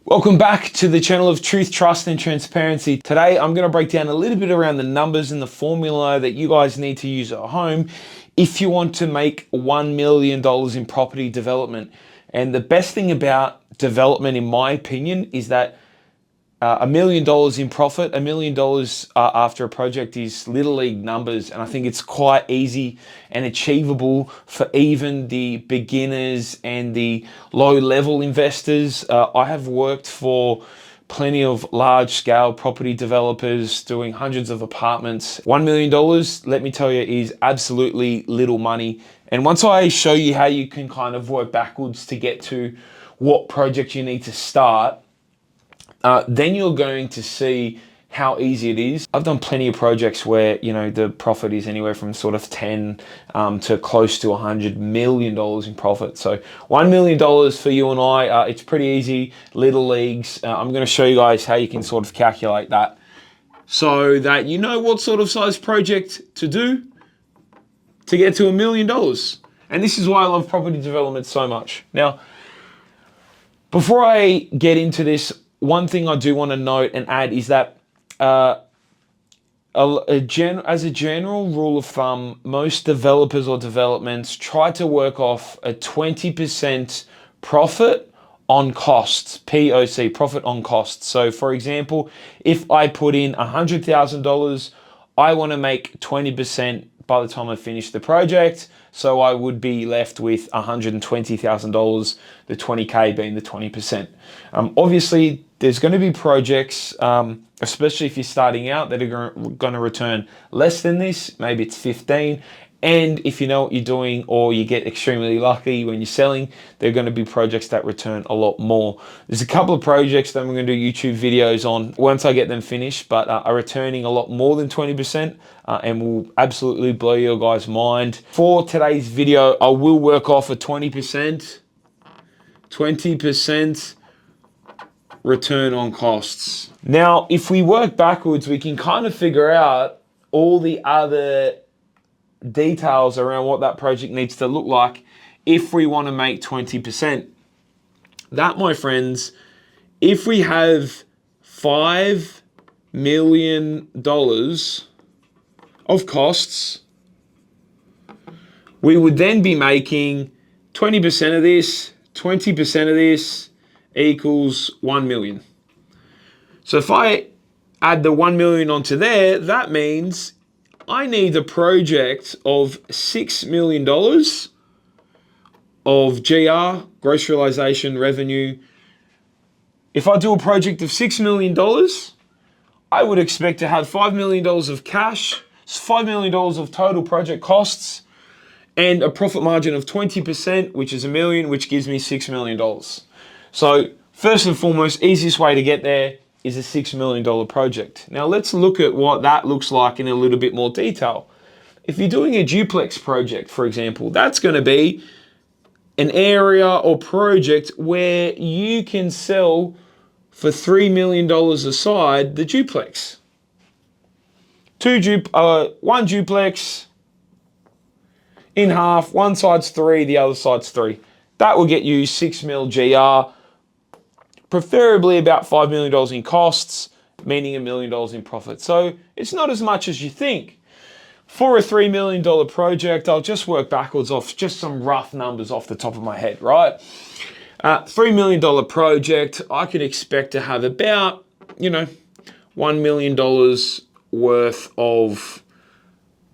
Welcome back to the channel of truth, trust, and transparency. Today, I'm going to break down a little bit around the numbers and the formula that you guys need to use at home if you want to make $1 million in property development. And the best thing about development, in my opinion, is that $1 million in profit, $1 million after a project is little league numbers. And I think it's quite easy and achievable for even the beginners and the low level investors. I have worked for plenty of large scale property developers doing hundreds of apartments. $1 million, let me tell you, is absolutely little money. And once I show you how you can kind of work backwards to get to what project you need to start, then you're going to see how easy it is. I've done plenty of projects where, the profit is anywhere from sort of 10 to close to $100 million in profit. So $1 million for you and I, it's pretty easy, little leagues. I'm going to show you guys how you can sort of calculate that so that you know what sort of size project to do to get to $1 million. And this is why I love property development so much. Now, before I get into this, one thing I do want to note and add is that as a general rule of thumb, most developers or developments try to work off a 20% profit on costs, POC, profit on costs. So for example, if I put in $100,000, I want to make 20% by the time I finish the project. So I would be left with $120,000, the 20K being the 20%. Obviously, there's going to be projects, especially if you're starting out, that are going to return less than this. Maybe it's 15. And if you know what you're doing, or you get extremely lucky when you're selling, there are going to be projects that return a lot more. There's a couple of projects that I'm going to do YouTube videos on once I get them finished, but are returning a lot more than 20% and will absolutely blow your guys' mind. For today's video, I will work off a 20% return on costs. Now, if we work backwards, we can kind of figure out all the other details around what that project needs to look like if we want to make 20%. That, my friends, if we have $5 million of costs, we would then be making 20% of this, 20% of this equals 1 million. So if I add the 1 million onto there, that means I need a project of $6 million of GR, gross realization revenue. If I do a project of $6 million, I would expect to have $5 million of cash, $5 million of total project costs, and a profit margin of 20%, which is $1 million, which gives me $6 million. So first and foremost, easiest way to get there is a $6 million project. Now let's look at what that looks like in a little bit more detail. If you're doing a duplex project, for example, that's going to be an area or project where you can sell for $3 million a side the duplex. One duplex in half, one side's 3, the other side's 3. That will get you 6 mil GR, preferably about $5 million in costs, meaning $1 million in profit. So it's not as much as you think. For a $3 million project, I'll just work backwards off just some rough numbers off the top of my head, right? $3 million project, I could expect to have about, $1 million worth of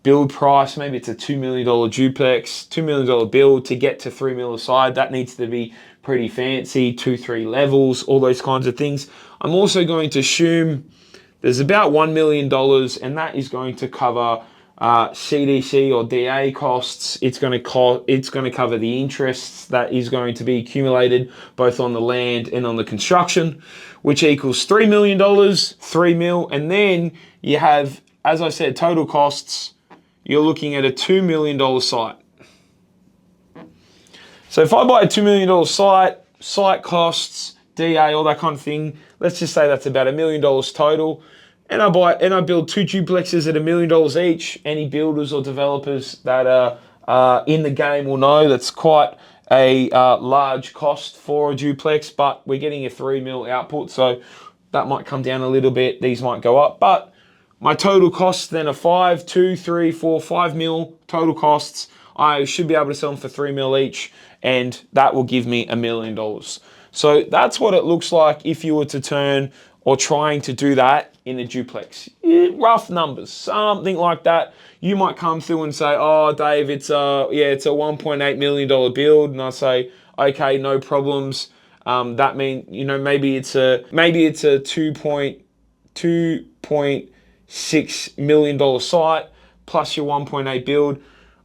build price. Maybe it's a $2 million duplex, $2 million build to get to 3 mil a side. That needs to be pretty fancy, 2-3 levels, all those kinds of things. I'm also going to assume there's about $1 million, and that is going to cover CDC or DA costs. It's going to cover the interests that is going to be accumulated both on the land and on the construction, which equals $3 million, 3 mil, and then you have, as I said, total costs. You're looking at a $2 million site. So if I buy a $2 million site costs, DA, all that kind of thing, let's just say that's about $1 million total, and I build 2 duplexes at $1 million each. Any builders or developers that are in the game will know that's quite a large cost for a duplex, but we're getting a 3 mil output, so that might come down a little bit. These might go up, but my total costs then are 5, 2, 3, 4, 5 mil total costs. I should be able to sell them for 3 mil each, and that will give me $1 million. So that's what it looks like if you were to turn or trying to do that in a duplex. Rough numbers, something like that. You might come through and say, "Oh, Dave, it's a $1.8 million build," and I say, "Okay, no problems." That means maybe it's a $2.6 million site plus your 1.8 build.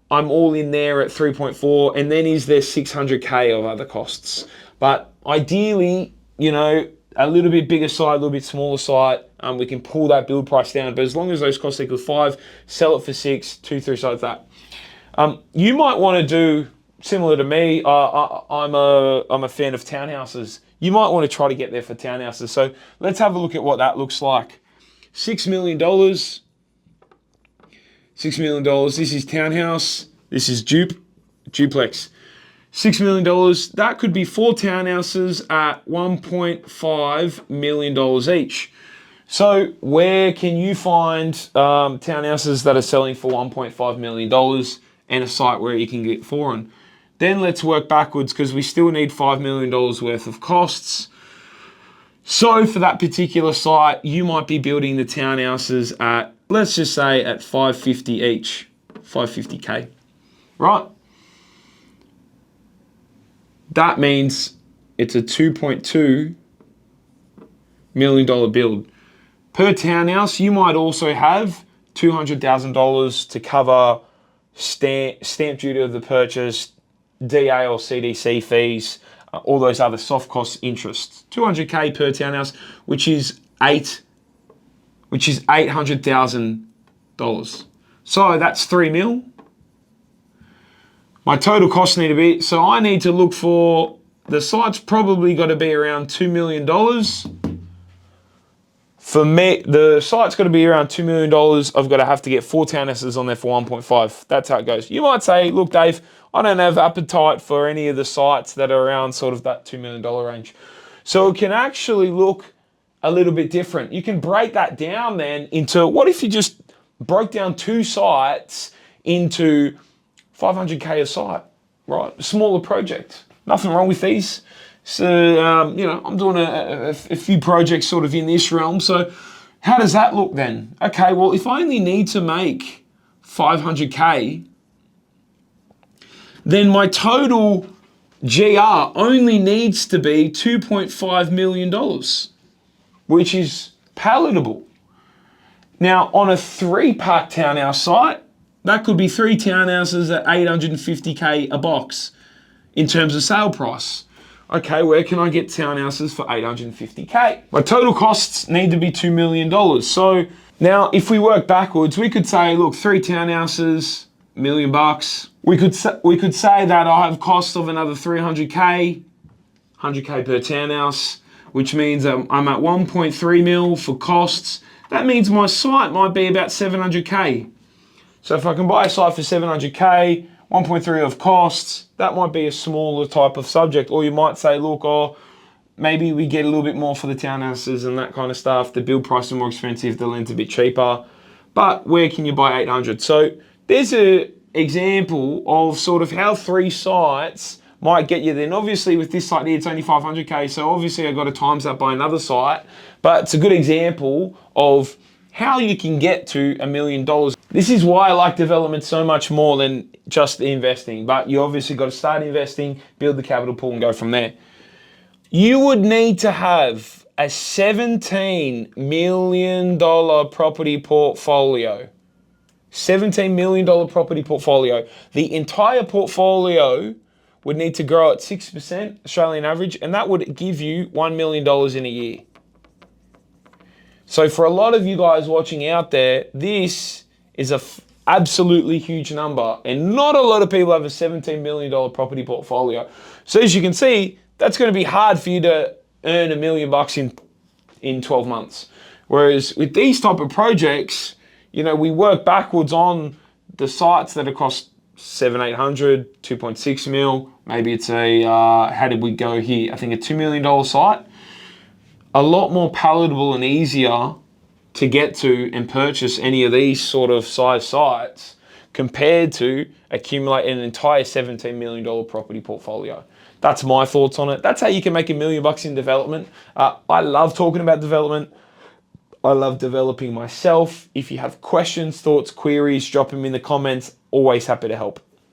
I'm all in there at 3.4, and then is there 600K of other costs? But ideally, a little bit bigger site, a little bit smaller site, we can pull that build price down. But as long as those costs equal 5, sell it for 6, 2, 3 sites that. You might want to do similar to me. I'm a fan of townhouses. You might want to try to get there for townhouses. So let's have a look at what that looks like. $6 million. $6 million. This is townhouse. This is duplex. $6 million. That could be 4 townhouses at $1.5 million each. So where can you find townhouses that are selling for $1.5 million and a site where you can get 4 on? Then let's work backwards because we still need $5 million worth of costs. So for that particular site, you might be building the townhouses at, let's just say at 550 each, 550K, right? That means it's a $2.2 million build. Per townhouse, you might also have $200,000 to cover stamp duty of the purchase, DA or CDC fees, all those other soft cost interests. $200K per townhouse, which is $800,000. So that's 3 mil. My total costs need to be, so I need to look for, the site's probably got to be around $2 million. For me, the site's got to be around $2 million. I've got to have to get 4 townhouses on there for 1.5. That's how it goes. You might say, look, Dave, I don't have appetite for any of the sites that are around sort of that $2 million range. So it can actually look a little bit different. You can break that down then into, what if you just broke down 2 sites into 500K a site, right? A smaller project. Nothing wrong with these. So, I'm doing a few projects sort of in this realm. So how does that look then? Okay, well, if I only need to make 500K, then my total GR only needs to be $2.5 million, which is palatable. Now, on a 3-pack townhouse site, that could be 3 townhouses at $850K a box in terms of sale price. Okay, where can I get townhouses for $850K? My total costs need to be $2 million. So now if we work backwards, we could say, look, 3 townhouses, $1 million. We could say that I have costs of another 300K, 100K per townhouse, which means I'm at 1.3 mil for costs. That means my site might be about 700K. So if I can buy a site for 700K, 1.3 of costs, that might be a smaller type of subject. Or you might say, look, maybe we get a little bit more for the townhouses and that kind of stuff. The build price is more expensive, the land's a bit cheaper. But where can you buy 800? So there's an example of sort of how 3 sites might get you. Then obviously with this site here, it's only 500K. So obviously I've got to times that by another site. But it's a good example of how you can get to $1 million. This is why I like development so much more than just the investing. But you obviously got to start investing, build the capital pool and go from there. You would need to have a $17 million property portfolio. $17 million property portfolio. The entire portfolio would need to grow at 6% Australian average, and that would give you $1 million in a year. So for a lot of you guys watching out there, this is a absolutely huge number, and not a lot of people have a $17 million property portfolio. So as you can see, that's going to be hard for you to earn $1 million in 12 months. Whereas with these type of projects, we work backwards on the sites that are cost 7, 800, 2.6 mil. Maybe it's a, how did we go here? I think a $2 million site. A lot more palatable and easier to get to and purchase any of these sort of size sites compared to accumulate an entire $17 million property portfolio. That's my thoughts on it. That's how you can make $1 million in development. I love talking about development. I love developing myself. If you have questions, thoughts, queries, drop them in the comments. Always happy to help.